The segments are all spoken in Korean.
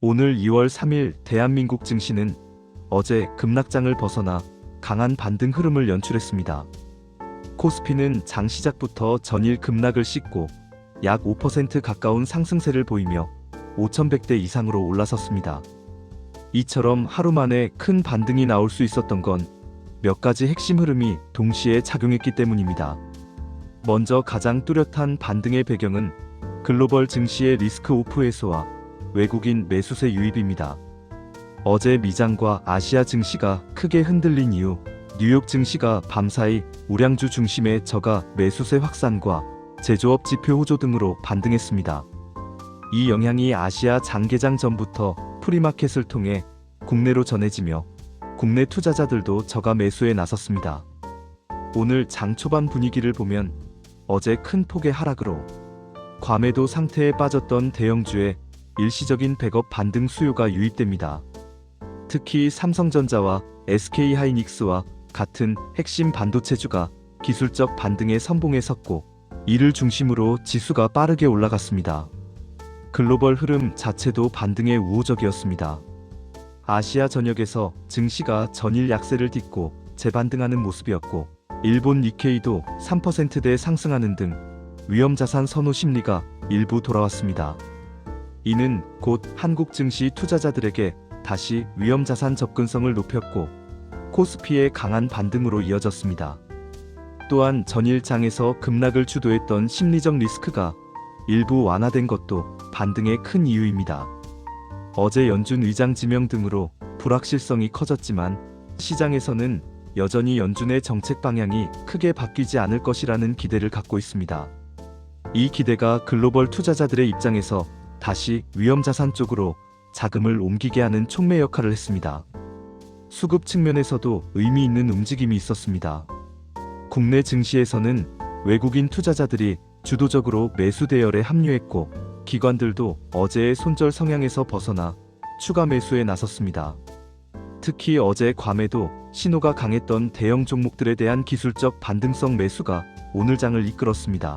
오늘 2월 3일 대한민국 증시는 어제 급락장을 벗어나 강한 반등 흐름을 연출했습니다. 코스피는 장 시작부터 전일 급락을 씻고 약 5% 가까운 상승세를 보이며 5100대 이상으로 올라섰습니다. 이처럼 하루 만에 큰 반등이 나올 수 있었던 건 몇 가지 핵심 흐름이 동시에 작용했기 때문입니다. 먼저 가장 뚜렷한 반등의 배경은 글로벌 증시의 리스크 오프 해소와 외국인 매수세 유입입니다. 어제 미장과 아시아 증시가 크게 흔들린 이후 뉴욕 증시가 밤사이 우량주 중심의 저가 매수세 확산과 제조업 지표 호조 등으로 반등했습니다. 이 영향이 아시아 장개장 전부터 프리마켓을 통해 국내로 전해지며 국내 투자자들도 저가 매수에 나섰습니다. 오늘 장 초반 분위기를 보면 어제 큰 폭의 하락으로 과매도 상태에 빠졌던 대형주에 일시적인 백업 반등 수요가 유입됩니다. 특히 삼성전자와 SK하이닉스와 같은 핵심 반도체주가 기술적 반등에 선봉에 섰고 이를 중심으로 지수가 빠르게 올라갔습니다. 글로벌 흐름 자체도 반등에 우호적이었습니다. 아시아 전역에서 증시가 전일 약세를 딛고 재반등하는 모습이었고 일본 니케이도 3%대 상승하는 등 위험자산 선호 심리가 일부 돌아왔습니다. 이는 곧 한국 증시 투자자들에게 다시 위험자산 접근성을 높였고 코스피의 강한 반등으로 이어졌습니다. 또한 전일 장에서 급락을 주도했던 심리적 리스크가 일부 완화된 것도 반등의 큰 이유입니다. 어제 연준 의장 지명 등으로 불확실성이 커졌지만 시장에서는 여전히 연준의 정책 방향이 크게 바뀌지 않을 것이라는 기대를 갖고 있습니다. 이 기대가 글로벌 투자자들의 입장에서 다시 위험자산 쪽으로 자금을 옮기게 하는 촉매 역할을 했습니다. 수급 측면에서도 의미 있는 움직임이 있었습니다. 국내 증시에서는 외국인 투자자들이 주도적으로 매수 대열에 합류했고 기관들도 어제의 손절 성향에서 벗어나 추가 매수에 나섰습니다. 특히 어제 과매도 신호가 강했던 대형 종목들에 대한 기술적 반등성 매수가 오늘 장을 이끌었습니다.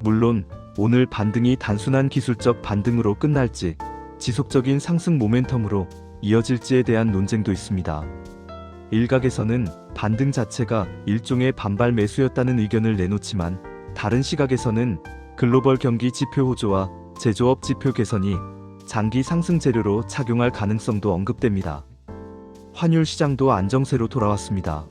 물론 오늘 반등이 단순한 기술적 반등으로 끝날지 지속적인 상승 모멘텀으로 이어질지에 대한 논쟁도 있습니다. 일각에서는 반등 자체가 일종의 반발 매수였다는 의견을 내놓지만 다른 시각에서는 글로벌 경기 지표 호조와 제조업 지표 개선이 장기 상승 재료로 작용할 가능성도 언급됩니다. 환율 시장도 안정세로 돌아왔습니다.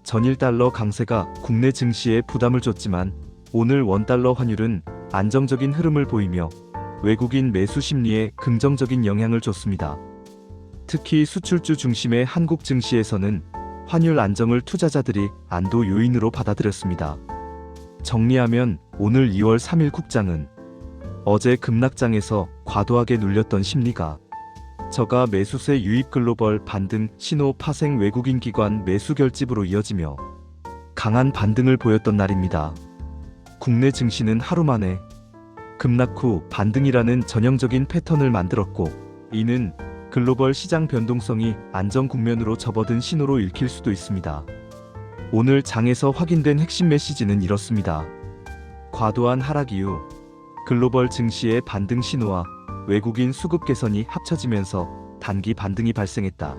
전일 달러 강세가 국내 증시에 부담을 줬지만 오늘 원달러 환율은 안정적인 흐름을 보이며 외국인 매수 심리에 긍정적인 영향을 줬습니다. 특히 수출주 중심의 한국 증시에서는 환율 안정을 투자자들이 안도 요인으로 받아들였습니다. 정리하면 오늘 2월 3일 국장은 어제 급락장에서 과도하게 눌렸던 심리가 저가 매수세 유입 글로벌 반등 신호 파생 외국인 기관 매수 결집으로 이어지며 강한 반등을 보였던 날입니다. 국내 증시는 하루 만에 급락 후 반등이라는 전형적인 패턴을 만들었고 이는 글로벌 시장 변동성이 안정 국면으로 접어든 신호로 읽힐 수도 있습니다. 오늘 장에서 확인된 핵심 메시지는 이렇습니다. 과도한 하락 이후 글로벌 증시의 반등 신호와 외국인 수급 개선이 합쳐지면서 단기 반등이 발생했다.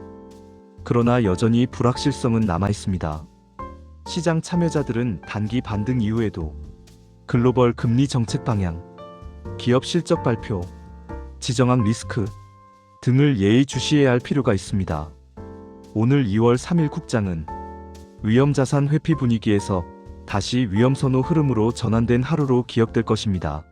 그러나 여전히 불확실성은 남아 있습니다. 시장 참여자들은 단기 반등 이후에도 글로벌 금리 정책 방향, 기업 실적 발표, 지정학 리스크 등을 예의주시해야 할 필요가 있습니다. 오늘 2월 3일 국장은 위험자산 회피 분위기에서 다시 위험선호 흐름으로 전환된 하루로 기억될 것입니다.